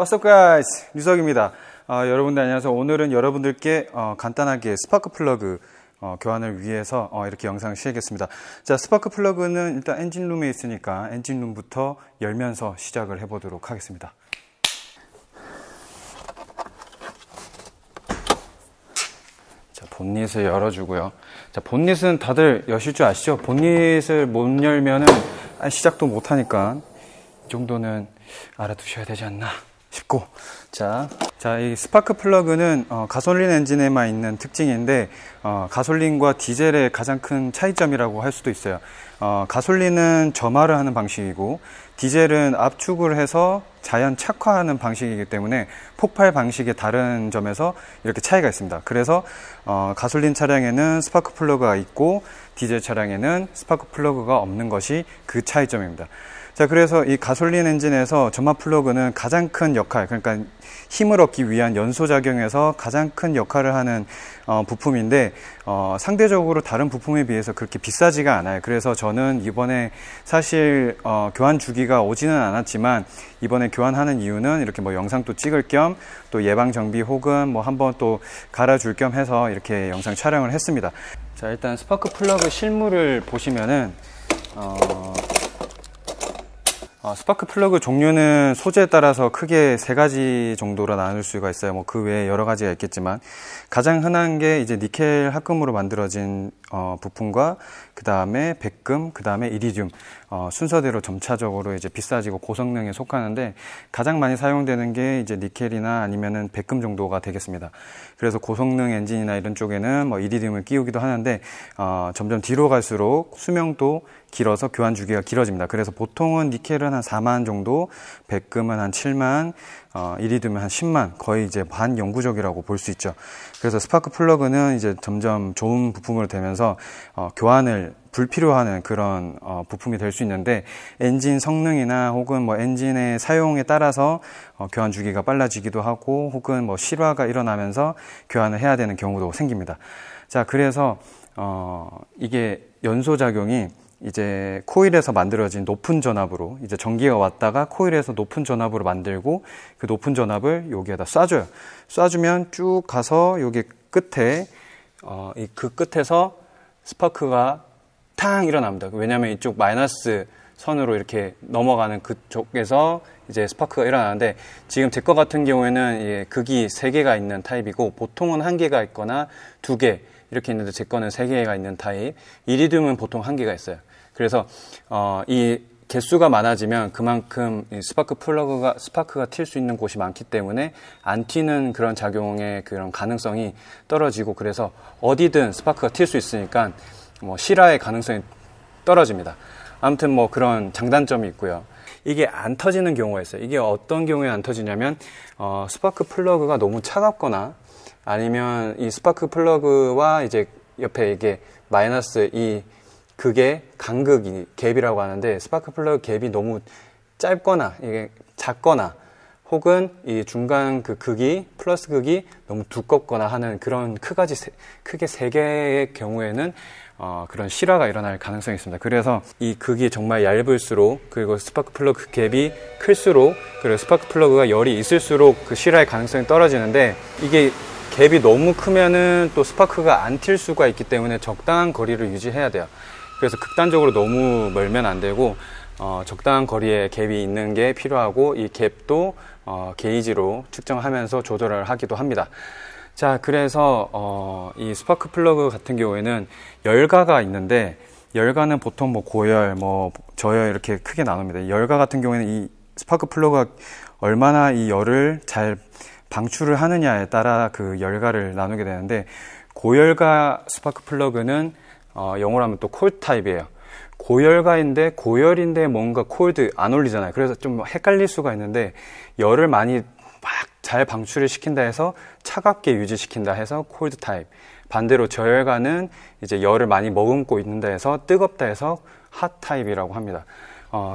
What's up guys, 류석입니다. 여러분들 안녕하세요. 오늘은 여러분들께 간단하게 스파크 플러그 교환을 위해서 이렇게 영상을 시작했습니다. 자, 스파크 플러그는 일단 엔진룸에 있으니까 엔진룸부터 열면서 시작을 해보도록 하겠습니다. 자, 본닛을 열어주고요. 자, 본닛은 다들 여실 줄 아시죠? 본닛을 못 열면은 시작도 못하니까 이 정도는 알아두셔야 되지 않나 싶고, 자, 이 스파크 플러그는 가솔린 엔진에만 있는 특징인데 가솔린과 디젤의 가장 큰 차이점이라고 할 수도 있어요. 가솔린은 점화를 하는 방식이고 디젤은 압축을 해서 자연 착화하는 방식이기 때문에 폭발 방식의 다른 점에서 이렇게 차이가 있습니다. 그래서 가솔린 차량에는 스파크 플러그가 있고 디젤 차량에는 스파크 플러그가 없는 것이 그 차이점입니다. 자, 그래서 이 가솔린 엔진에서 점화 플러그는 가장 큰 역할, 그러니까 힘을 얻기 위한 연소작용에서 가장 큰 역할을 하는 부품인데 상대적으로 다른 부품에 비해서 그렇게 비싸지가 않아요. 그래서 저는 이번에 사실 교환 주기가 오지는 않았지만 이번에 교환하는 이유는 이렇게 뭐 영상도 찍을 겸 또 예방 정비 혹은 뭐 한번 또 갈아줄 겸 해서 이렇게 영상 촬영을 했습니다. 자, 일단 스파크 플러그 실물을 보시면은 스파크 플러그 종류는 소재에 따라서 크게 3가지 정도로 나눌 수가 있어요. 뭐 그 외에 여러 가지가 있겠지만 가장 흔한 게 이제 니켈 합금으로 만들어진 부품과 그 다음에 백금, 그 다음에 이리듐 순서대로 점차적으로 이제 비싸지고 고성능에 속하는데 가장 많이 사용되는 게 이제 니켈이나 아니면은 백금 정도가 되겠습니다. 그래서 고성능 엔진이나 이런 쪽에는 뭐 이리듐을 끼우기도 하는데 점점 뒤로 갈수록 수명도 길어서 교환 주기가 길어집니다. 그래서 보통은 니켈은 한 4만 정도, 백금은 한 7만, 이리듐은 한 10만, 거의 이제 반영구적이라고 볼 수 있죠. 그래서 스파크 플러그는 이제 점점 좋은 부품으로 되면서 교환을 불필요하는 그런 부품이 될 수 있는데 엔진 성능이나 혹은 뭐 엔진의 사용에 따라서 교환 주기가 빨라지기도 하고 혹은 뭐 실화가 일어나면서 교환을 해야 되는 경우도 생깁니다. 자, 그래서 이게 연소작용이 이제 코일에서 만들어진 높은 전압으로 이제 전기가 왔다가 코일에서 높은 전압으로 만들고 그 높은 전압을 여기에다 쏴줘요. 쏴주면 쭉 가서 여기 끝에 그 끝에서 스파크가 탕 일어납니다. 왜냐하면 이쪽 마이너스 선으로 이렇게 넘어가는 그쪽에서 이제 스파크가 일어나는데 지금 제 거 같은 경우에는 극이 3개가 있는 타입이고 보통은 1개가 있거나 2개 이렇게 있는데 제 거는 3개가 있는 타입. 이리듐은 보통 1개가 있어요. 그래서 이 개수가 많아지면 그만큼 스파크가 튈 수 있는 곳이 많기 때문에 안 튀는 그런 작용의 그런 가능성이 떨어지고 그래서 어디든 스파크가 튈 수 있으니까 뭐 실화의 가능성이 떨어집니다. 아무튼 뭐 그런 장단점이 있고요. 이게 안 터지는 경우가 있어요. 이게 어떤 경우에 안 터지냐면 스파크 플러그가 너무 차갑거나 아니면 이 스파크 플러그와 이제 옆에 이게 마이너스 이 극의 간극이 갭이라고 하는데 스파크 플러그 갭이 너무 짧거나 이게 작거나 혹은 이 중간 그 극이 플러스 극이 너무 두껍거나 하는 그런 크게 3개의 경우에는 그런 실화가 일어날 가능성이 있습니다. 그래서 이 극이 정말 얇을수록 그리고 스파크 플러그 갭이 클수록 그리고 스파크 플러그가 열이 있을수록 그 실화의 가능성이 떨어지는데 이게 갭이 너무 크면은 또 스파크가 안 튈 수가 있기 때문에 적당한 거리를 유지해야 돼요. 그래서 극단적으로 너무 멀면 안 되고 적당한 거리에 갭이 있는 게 필요하고 이 갭도 게이지로 측정하면서 조절을 하기도 합니다. 자, 그래서 이 스파크 플러그 같은 경우에는 열가가 있는데 열가는 보통 뭐 고열, 뭐 저열 이렇게 크게 나눕니다. 열가 같은 경우에는 이 스파크 플러그가 얼마나 이 열을 잘 방출을 하느냐에 따라 그 열가를 나누게 되는데 고열가 스파크 플러그는 영어로 하면 또 콜드 타입이에요. 고열가인데 고열인데 뭔가 콜드 안 올리잖아요. 그래서 좀 헷갈릴 수가 있는데 열을 많이 막 잘 방출을 시킨다 해서 차갑게 유지시킨다 해서 콜드 타입. 반대로 저열가는 이제 열을 많이 머금고 있는다 해서 뜨겁다 해서 핫 타입이라고 합니다.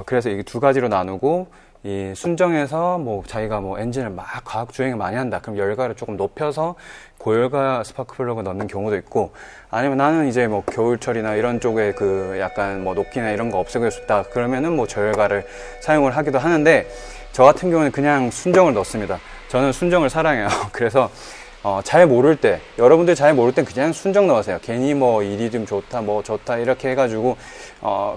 그래서 이게 2가지로 나누고 이 순정에서 뭐 자기가 뭐 엔진을 막 과학 주행을 많이 한다. 그럼 열가를 조금 높여서 고열가 스파크 플러그 넣는 경우도 있고, 아니면 나는 이제 뭐 겨울철이나 이런 쪽에 그 약간 뭐 녹기나 이런 거 없애고 싶다. 그러면은 뭐 저열가를 사용을 하기도 하는데, 저 같은 경우는 그냥 순정을 넣습니다. 저는 순정을 사랑해요. 그래서 잘 모를 때, 여러분들 잘 모를 땐 그냥 순정 넣으세요. 괜히 뭐 이리듬 좋다, 뭐 좋다 이렇게 해가지고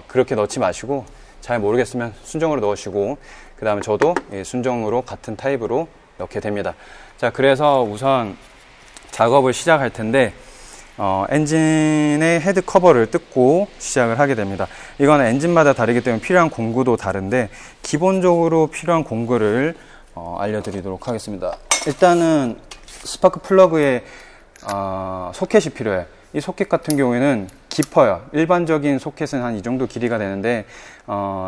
그렇게 넣지 마시고, 잘 모르겠으면 순정으로 넣으시고, 그 다음에 저도 순정으로 같은 타입으로 넣게 됩니다. 자, 그래서 우선 작업을 시작할 텐데, 엔진의 헤드 커버를 뜯고 시작을 하게 됩니다. 이건 엔진마다 다르기 때문에 필요한 공구도 다른데, 기본적으로 필요한 공구를 알려드리도록 하겠습니다. 일단은 스파크 플러그에 소켓이 필요해요. 이 소켓 같은 경우에는 깊어요. 일반적인 소켓은 한 이 정도 길이가 되는데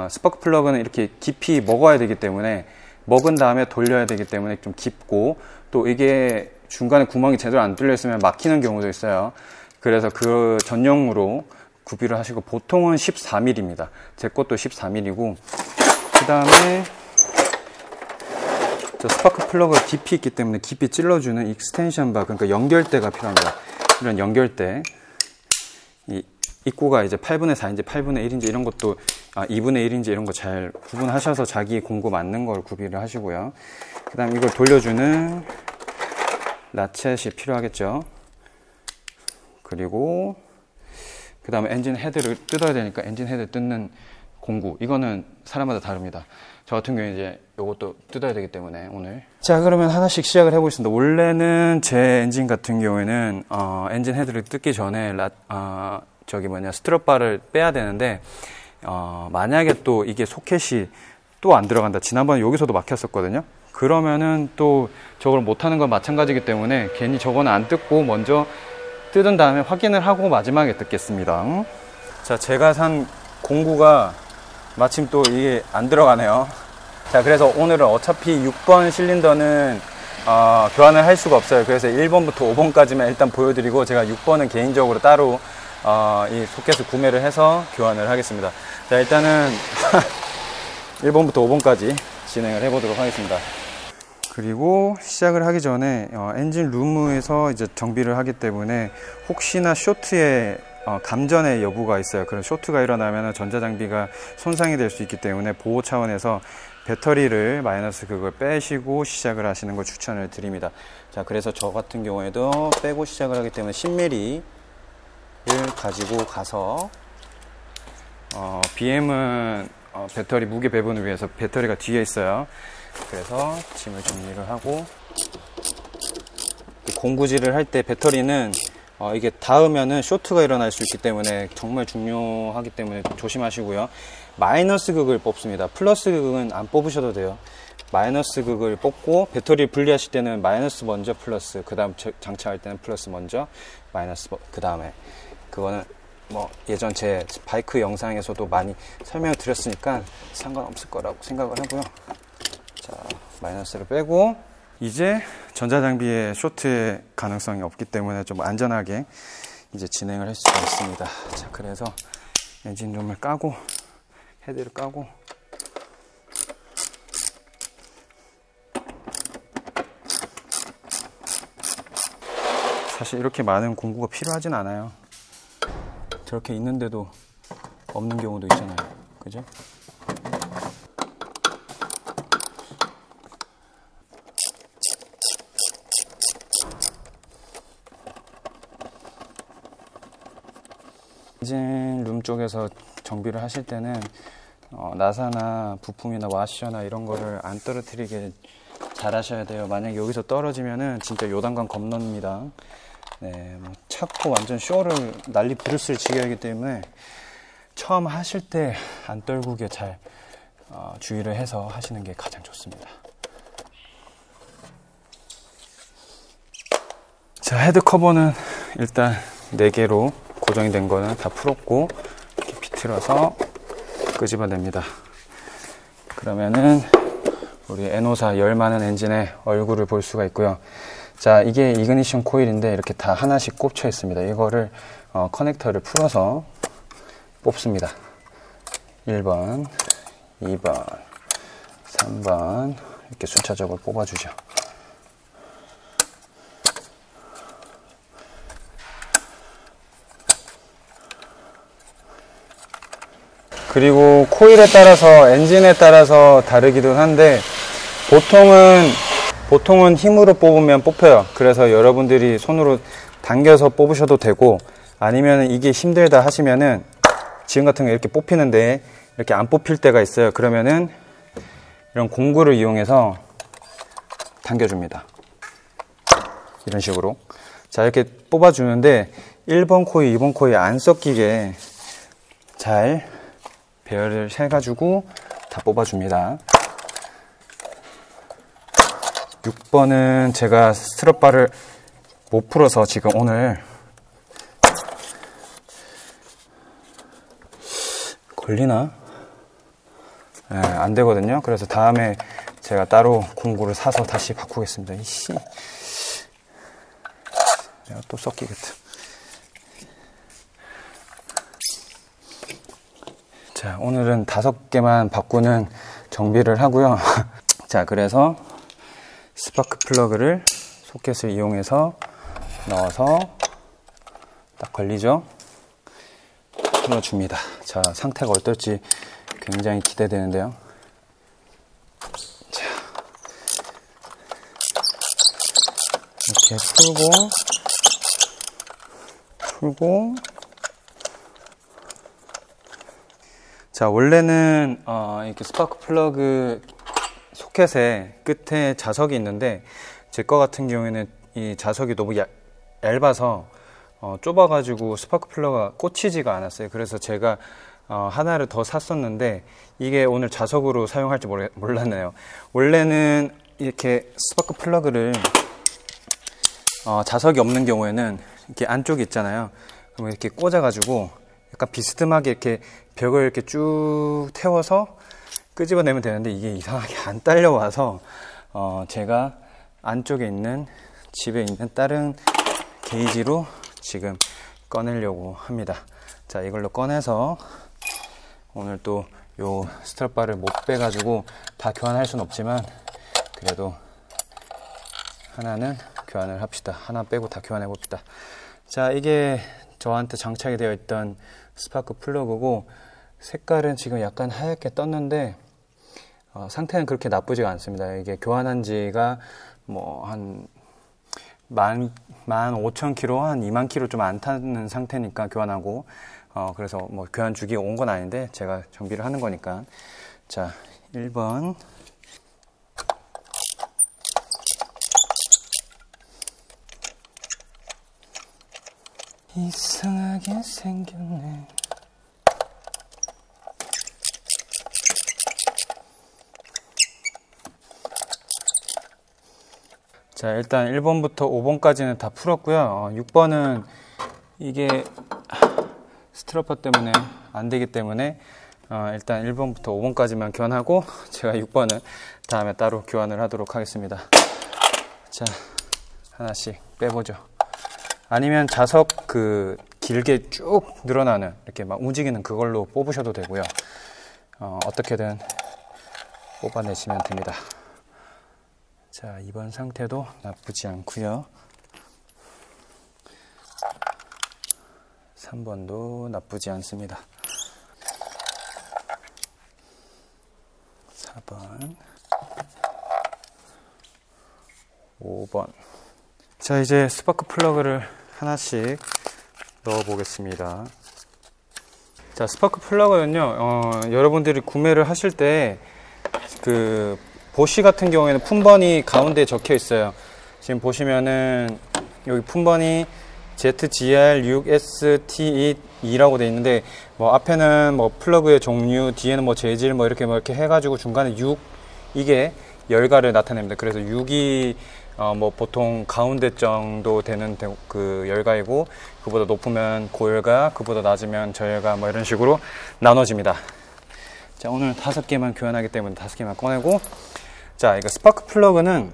스파크 플러그는 이렇게 깊이 먹어야 되기 때문에, 먹은 다음에 돌려야 되기 때문에 좀 깊고, 또 이게 중간에 구멍이 제대로 안 뚫려 있으면 막히는 경우도 있어요. 그래서 그 전용으로 구비를 하시고, 보통은 14mm입니다. 제 것도 14mm고, 그 다음에 저 스파크 플러그가 깊이 있기 때문에 깊이 찔러주는 익스텐션 바, 그러니까 연결대가 필요합니다. 이런 연결대, 이 입구가 이제 8분의 4인지 8분의 1인지 이런 것도 2분의 1인지 이런 거 잘 구분하셔서 자기 공구 맞는 걸 구비를 하시고요. 그 다음 이걸 돌려주는 라쳇이 필요하겠죠. 그리고 그 다음에 엔진 헤드를 뜯어야 되니까 엔진 헤드 뜯는 공구, 이거는 사람마다 다릅니다. 저 같은 경우에 이제 요것도 뜯어야 되기 때문에 오늘. 자, 그러면 하나씩 시작을 해보겠습니다. 원래는 제 엔진 같은 경우에는 엔진 헤드를 뜯기 전에 스트럿바를 빼야 되는데, 만약에 또 이게 소켓이 또 안 들어간다, 지난번에 여기서도 막혔었거든요. 그러면은 또 저걸 못하는 건 마찬가지이기 때문에 괜히 저거는 안 뜯고 먼저 뜯은 다음에 확인을 하고 마지막에 뜯겠습니다. 자, 제가 산 공구가 마침 또 이게 안 들어가네요. 자, 그래서 오늘은 어차피 6번 실린더는 교환을 할 수가 없어요. 그래서 1번부터 5번까지만 일단 보여드리고, 제가 6번은 개인적으로 따로 이 소켓을 구매를 해서 교환을 하겠습니다. 자, 일단은 1번부터 5번까지 진행을 해보도록 하겠습니다. 그리고 시작을 하기 전에 엔진 룸에서 이제 정비를 하기 때문에 혹시나 쇼트에 감전의 여부가 있어요. 그런 쇼트가 일어나면 전자장비가 손상이 될 수 있기 때문에 보호 차원에서 배터리를 마이너스 그걸 빼시고 시작을 하시는 걸 추천을 드립니다. 자, 그래서 저 같은 경우에도 빼고 시작을 하기 때문에 10mm를 가지고 가서 BM은 배터리 무게 배분을 위해서 배터리가 뒤에 있어요. 그래서 짐을 정리를 하고, 공구질을 할 때 배터리는 이게 닿으면은 쇼트가 일어날 수 있기 때문에 정말 중요하기 때문에 조심하시고요. 마이너스 극을 뽑습니다. 플러스 극은 안 뽑으셔도 돼요. 마이너스 극을 뽑고, 배터리 분리하실 때는 마이너스 먼저 플러스, 그 다음 장착할 때는 플러스 먼저 마이너스 그 다음에. 그거는 뭐 예전 제 바이크 영상에서도 많이 설명을 드렸으니까 상관없을 거라고 생각을 하고요. 자, 마이너스를 빼고, 이제 전자장비의 쇼트의 가능성이 없기 때문에 좀 안전하게 이제 진행을 할 수가 있습니다. 자, 그래서 엔진룸을 까고, 헤드를 까고, 사실 이렇게 많은 공구가 필요하진 않아요. 저렇게 있는데도 없는 경우도 있잖아요. 그죠? 엔진 룸 쪽에서 정비를 하실 때는 나사나 부품이나 와셔나 이런 거를 안 떨어뜨리게 잘 하셔야 돼요. 만약에 여기서 떨어지면은 진짜 요단강 겁납니다. 네, 뭐 찾고 완전 쇼를 난리 부르스를 지게 하기 때문에 처음 하실 때 안 떨구게 잘 주의를 해서 하시는 게 가장 좋습니다. 자, 헤드 커버는 일단 4개로 고정이 된 거는 다 풀었고, 이렇게 비틀어서 끄집어냅니다. 그러면은 우리 N54 열 많은 엔진의 얼굴을 볼 수가 있고요. 자, 이게 이그니션 코일인데 이렇게 다 하나씩 꼽혀 있습니다. 이거를 커넥터를 풀어서 뽑습니다. 1번, 2번, 3번 이렇게 순차적으로 뽑아주죠. 그리고 코일에 따라서, 엔진에 따라서 다르기도 한데, 보통은 힘으로 뽑으면 뽑혀요. 그래서 여러분들이 손으로 당겨서 뽑으셔도 되고, 아니면 이게 힘들다 하시면은 지금 같은 거 이렇게 뽑히는데 이렇게 안 뽑힐 때가 있어요. 그러면은 이런 공구를 이용해서 당겨줍니다. 이런 식으로. 자, 이렇게 뽑아주는데 1번 코일, 2번 코일 안 섞이게 잘 배열을 해가지고 다 뽑아줍니다. 6번은 제가 스트럿바를 못 풀어서 지금 오늘 걸리나? 네, 안 되거든요. 그래서 다음에 제가 따로 공구를 사서 다시 바꾸겠습니다. 이씨. 내가 또 섞이겠다. 자, 오늘은 5개만 바꾸는 정비를 하고요. 자, 그래서 스파크 플러그를 소켓을 이용해서 넣어서 딱 걸리죠? 풀어줍니다. 자, 상태가 어떨지 굉장히 기대되는데요. 자, 이렇게 풀고 자, 원래는 이렇게 스파크 플러그 소켓의 끝에 자석이 있는데 제 거 같은 경우에는 이 자석이 너무 얇아서 좁아가지고 스파크 플러그가 꽂히지가 않았어요. 그래서 제가 하나를 더 샀었는데 이게 오늘 자석으로 사용할지 몰랐네요. 원래는 이렇게 스파크 플러그를 자석이 없는 경우에는 이렇게 안쪽에 있잖아요. 그럼 이렇게 꽂아가지고 약간 비스듬하게 이렇게 벽을 이렇게 쭉 태워서 끄집어내면 되는데 이게 이상하게 안 딸려와서 제가 안쪽에 있는 집에 있는 다른 게이지로 지금 꺼내려고 합니다. 자, 이걸로 꺼내서 오늘 또 요 스트럿바를 못 빼가지고 다 교환할 수는 없지만 그래도 하나는 교환을 합시다. 하나 빼고 다 교환해 봅시다. 자, 이게 저한테 장착이 되어 있던 스파크 플러그고 색깔은 지금 약간 하얗게 떴는데 상태는 그렇게 나쁘지가 않습니다. 이게 교환한 지가 뭐 한 15,000km, 한 20,000km 좀 안 타는 상태니까 교환하고 그래서 뭐 교환 주기가 온 건 아닌데 제가 정비를 하는 거니까. 자, 1번 이상하게 생겼네. 자, 일단 1번부터 5번까지는 다 풀었고요. 6번은 이게 스트럿바 때문에 안 되기 때문에 일단 1번부터 5번까지만 교환하고 제가 6번은 다음에 따로 교환을 하도록 하겠습니다. 자, 하나씩 빼보죠. 아니면 자석 길게 쭉 늘어나는 이렇게 막 움직이는 그걸로 뽑으셔도 되고요. 어떻게든 뽑아내시면 됩니다. 자, 이번 상태도 나쁘지 않고요. 3번도 나쁘지 않습니다. 4번, 5번. 자, 이제 스파크 플러그를 하나씩 넣어 보겠습니다. 자, 스파크 플러그는요, 여러분들이 구매를 하실 때 보시 같은 경우에는 품번이 가운데에 적혀 있어요. 지금 보시면은 여기 품번이 ZGR6ST2라고 되어 있는데 뭐 앞에는 뭐 플러그의 종류, 뒤에는 뭐 재질 이렇게 해가지고 중간에 6 이게 열가를 나타냅니다. 그래서 6이 뭐 보통 가운데 정도 되는 그 열가이고 그보다 높으면 고열가, 그보다 낮으면 저열가 뭐 이런 식으로 나눠집니다. 자, 오늘 5개만 교환하기 때문에 5개만 꺼내고, 자, 이거 스파크 플러그는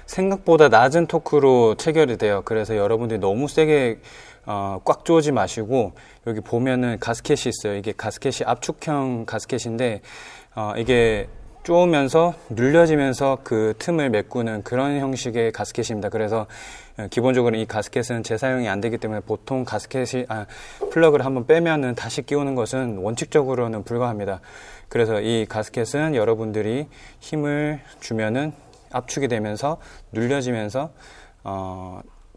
생각보다 낮은 토크로 체결이 돼요. 그래서 여러분들이 너무 세게 꽉 조지 마시고, 여기 보면은 가스켓이 있어요. 이게 가스켓이 압축형 가스켓인데 이게 쪼으면서 눌려지면서 그 틈을 메꾸는 그런 형식의 가스켓입니다. 그래서 기본적으로 이 가스켓은 재사용이 안 되기 때문에 보통 플러그를 한번 빼면은 다시 끼우는 것은 원칙적으로는 불가합니다. 그래서 이 가스켓은 여러분들이 힘을 주면은 압축이 되면서 눌려지면서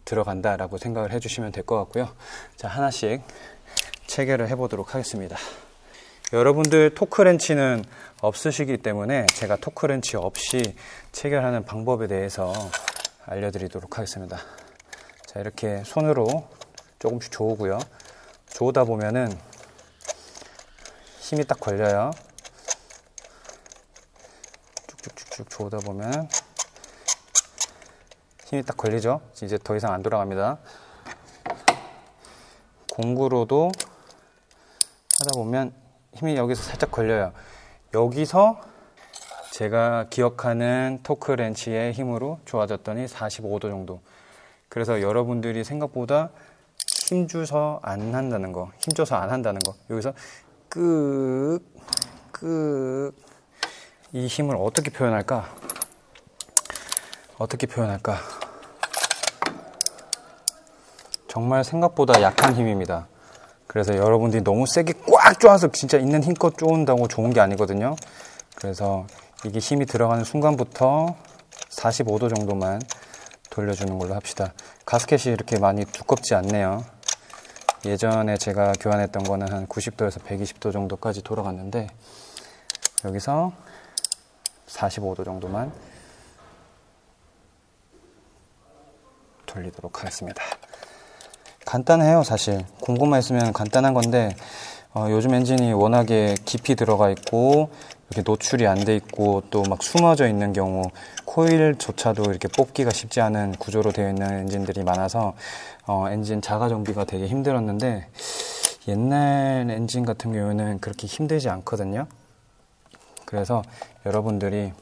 들어간다라고 생각을 해주시면 될 것 같고요. 자, 하나씩 체결을 해보도록 하겠습니다. 여러분들 토크렌치는 없으시기 때문에 제가 토크렌치 없이 체결하는 방법에 대해서 알려드리도록 하겠습니다. 자, 이렇게 손으로 조금씩 조우고요. 조우다 보면은 힘이 딱 걸려요. 쭉쭉쭉쭉 조우다 보면 힘이 딱 걸리죠? 이제 더 이상 안 돌아갑니다. 공구로도 하다 보면 힘이 여기서 살짝 걸려요. 여기서 제가 기억하는 토크렌치의 힘으로 좋아졌더니 45도 정도. 그래서 여러분들이 생각보다 힘줘서 안 한다는 거, 여기서 이 힘을 어떻게 표현할까? 정말 생각보다 약한 힘입니다. 그래서 여러분들이 너무 세게 꽉 쪼아서 진짜 있는 힘껏 쪼은다고 좋은 게 아니거든요. 그래서 이게 힘이 들어가는 순간부터 45도 정도만 돌려주는 걸로 합시다. 가스켓이 이렇게 많이 두껍지 않네요. 예전에 제가 교환했던 거는 한 90도에서 120도 정도까지 돌아갔는데 여기서 45도 정도만 돌리도록 하겠습니다. 간단해요. 사실 공구만 있으면 간단한 건데 요즘 엔진이 워낙에 깊이 들어가 있고 이렇게 노출이 안 돼 있고 또 막 숨어져 있는 경우 코일조차도 이렇게 뽑기가 쉽지 않은 구조로 되어 있는 엔진들이 많아서 엔진 자가 정비가 되게 힘들었는데 옛날 엔진 같은 경우는 그렇게 힘들지 않거든요. 그래서 여러분들이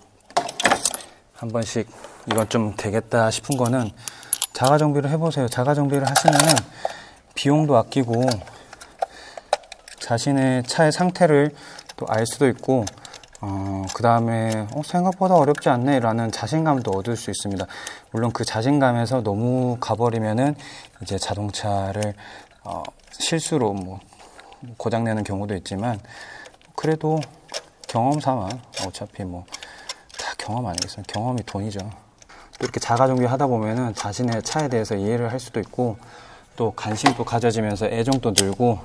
한 번씩 이건 좀 되겠다 싶은 거는 자가 정비를 해보세요. 자가 정비를 하시면은 비용도 아끼고 자신의 차의 상태를 또 알 수도 있고 그 다음에 생각보다 어렵지 않네 라는 자신감도 얻을 수 있습니다. 물론 그 자신감에서 너무 가버리면은 이제 자동차를 실수로 뭐 고장내는 경우도 있지만 그래도 경험 삼아 어차피 뭐 다 경험 아니겠습니까? 경험이 돈이죠. 또 이렇게 자가 정비 하다 보면은 자신의 차에 대해서 이해를 할 수도 있고 또 관심도 가져지면서 애정도 늘고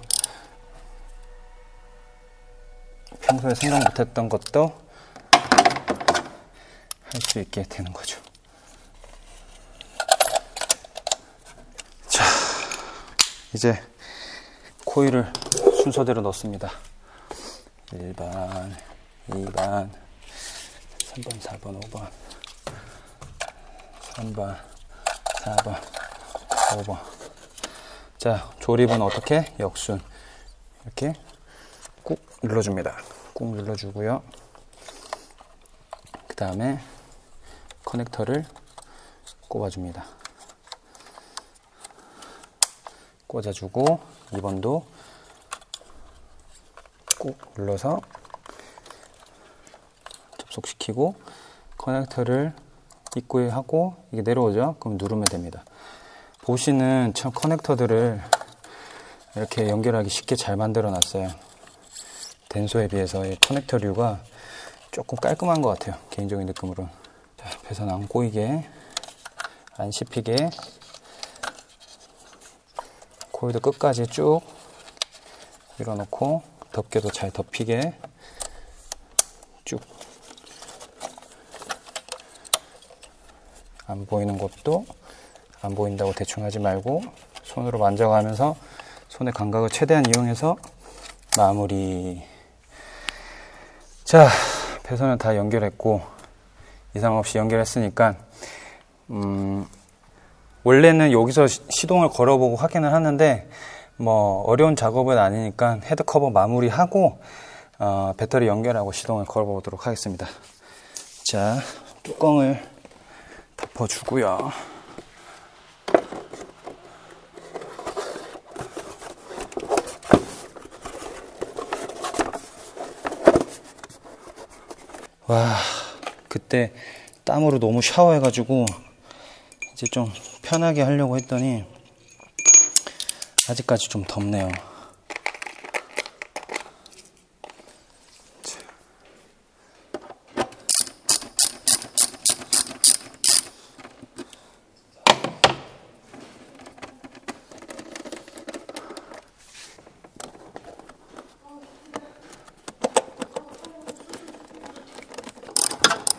평소에 생각 못했던 것도 할 수 있게 되는 거죠. 자, 이제 코일을 순서대로 넣습니다. 1번, 2번, 3번, 4번, 5번, 3번, 4번, 5번. 자, 조립은 어떻게? 역순. 이렇게 꾹 눌러줍니다. 꾹 눌러주고요. 그 다음에 커넥터를 꼽아줍니다. 꽂아주고 2번도 꾹 눌러서 접속시키고 커넥터를 입구에 하고 이게 내려오죠? 그럼 누르면 됩니다. 보시는 참 커넥터들을 이렇게 연결하기 쉽게 잘 만들어 놨어요. 덴소에 비해서 이 커넥터류가 조금 깔끔한 것 같아요. 개인적인 느낌으로. 자, 배선 안 꼬이게, 안 씹히게 코일도 끝까지 쭉 밀어놓고 덮개도 잘 덮이게 쭉 안 보이는 곳도 안 보인다고 대충 하지 말고 손으로 만져가면서 손의 감각을 최대한 이용해서 마무리. 자, 배선은 다 연결했고 이상 없이 연결했으니까 원래는 여기서 시동을 걸어보고 확인을 하는데 뭐 어려운 작업은 아니니까 헤드커버 마무리하고 배터리 연결하고 시동을 걸어보도록 하겠습니다. 자, 뚜껑을 덮어주고요. 와, 그때 땀으로 너무 샤워해가지고 이제 좀 편하게 하려고 했더니 아직까지 좀 덥네요.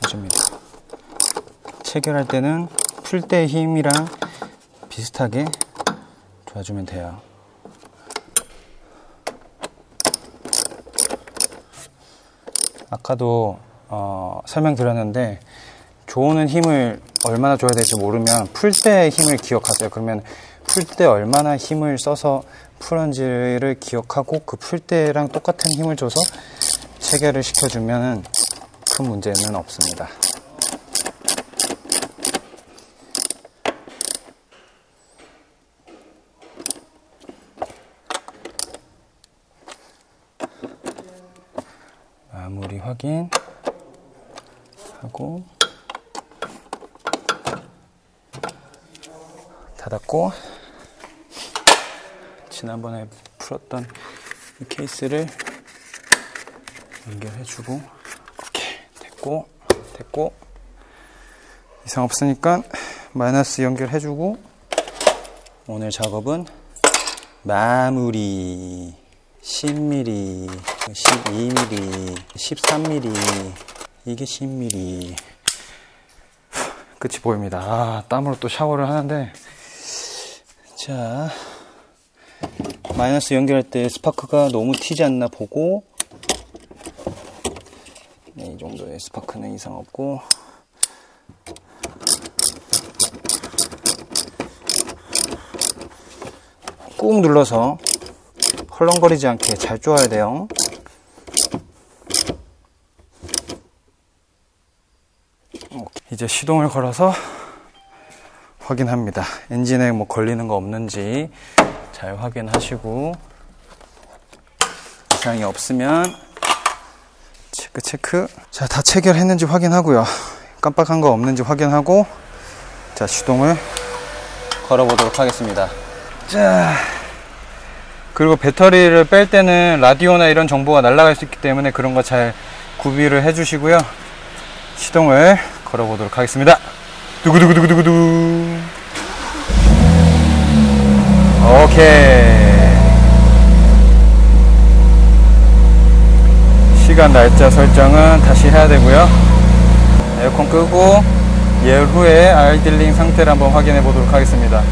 해줍니다. 체결할 때는 풀때 힘이랑 비슷하게 줘주면 돼요. 아까도 설명드렸는데 조는 힘을 얼마나 줘야 될지 모르면 풀때 힘을 기억하세요. 그러면 풀때 얼마나 힘을 써서 풀었는지를 기억하고 그 풀때랑 똑같은 힘을 줘서 체결을 시켜주면 큰 문제는 없습니다. 마무리 확인 하고 닫았고, 지난번에 풀었던 이 케이스를 연결해주고, 오케이, 됐고 이상 없으니까 마이너스 연결해주고, 오늘 작업은 마무리. 10mm, 12mm, 13mm, 이게 10mm. 끝이 보입니다. 아, 땀으로 또 샤워를 하는데, 자, 마이너스 연결할 때 스파크가 너무 튀지 않나 보고, 네, 이 정도의 스파크는 이상 없고, 꾹 눌러서 헐렁거리지 않게 잘 쪼아야 돼요. 이제 시동을 걸어서 확인합니다. 엔진에 뭐 걸리는 거 없는지 잘 확인하시고, 이상이 없으면 체크. 자, 다 체결했는지 확인하고요. 깜빡한 거 없는지 확인하고, 자, 시동을 걸어보도록 하겠습니다. 자, 그리고 배터리를 뺄 때는 라디오나 이런 정보가 날아갈 수 있기 때문에 그런 거 잘 구비를 해 주시고요. 시동을 걸어보도록 하겠습니다. 두구두구두구두구두. 오케이. 시간 날짜 설정은 다시 해야 되고요. 에어컨 끄고 열 후에 아이들링 상태를 한번 확인해 보도록 하겠습니다.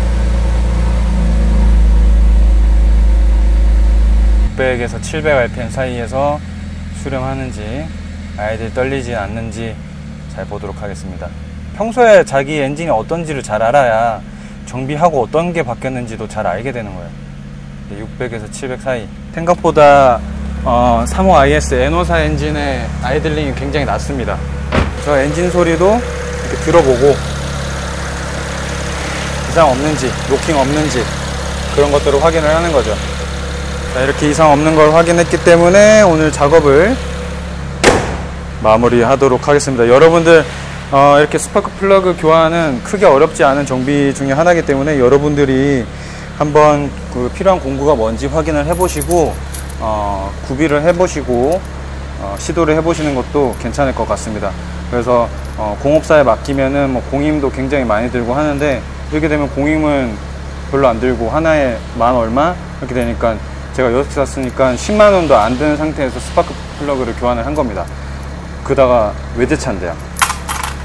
600에서 700rpm 사이에서 수령하는지, 아이들 떨리지 않는지 잘 보도록 하겠습니다. 평소에 자기 엔진이 어떤지를 잘 알아야 정비하고 어떤 게 바뀌었는지도 잘 알게 되는 거예요. 600에서 700 사이. 생각보다 35IS N54 엔진의 아이들링이 굉장히 낮습니다. 저 엔진 소리도 이렇게 들어보고 이상 없는지, 노킹 없는지 그런 것들을 확인을 하는 거죠. 자, 이렇게 이상 없는 걸 확인했기 때문에 오늘 작업을 마무리 하도록 하겠습니다. 여러분들 이렇게 스파크 플러그 교환은 크게 어렵지 않은 정비 중에 하나이기 때문에 여러분들이 한번 그 필요한 공구가 뭔지 확인을 해보시고 구비를 해보시고 시도를 해보시는 것도 괜찮을 것 같습니다. 그래서 공업사에 맡기면은 뭐 공임도 굉장히 많이 들고 하는데, 이렇게 되면 공임은 별로 안 들고 하나에 만 얼마 이렇게 되니까, 제가 6개 샀으니까 10만원도 안 드는 상태에서 스파크 플러그를 교환을 한 겁니다. 그다가 외제차인데요.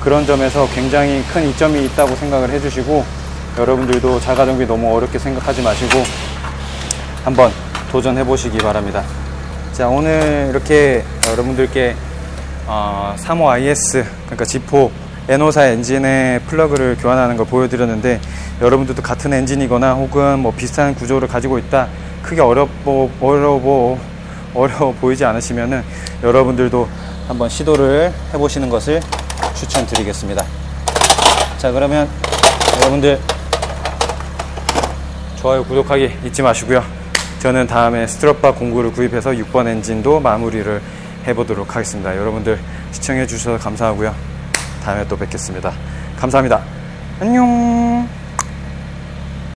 그런 점에서 굉장히 큰 이점이 있다고 생각을 해주시고, 여러분들도 자가정비 너무 어렵게 생각하지 마시고 한번 도전해 보시기 바랍니다. 자, 오늘 이렇게 여러분들께 35IS, 그러니까 G4 N54 엔진의 플러그를 교환하는 걸 보여드렸는데, 여러분들도 같은 엔진이거나 혹은 뭐 비슷한 구조를 가지고 있다, 크게 어려워 보이지 않으시면은 여러분들도 한번 시도를 해보시는 것을 추천드리겠습니다. 자, 그러면 여러분들 좋아요, 구독하기 잊지 마시고요. 저는 다음에 스트럿바 공구를 구입해서 6번 엔진도 마무리를 해보도록 하겠습니다. 여러분들 시청해 주셔서 감사하고요. 다음에 또 뵙겠습니다. 감사합니다. 안녕.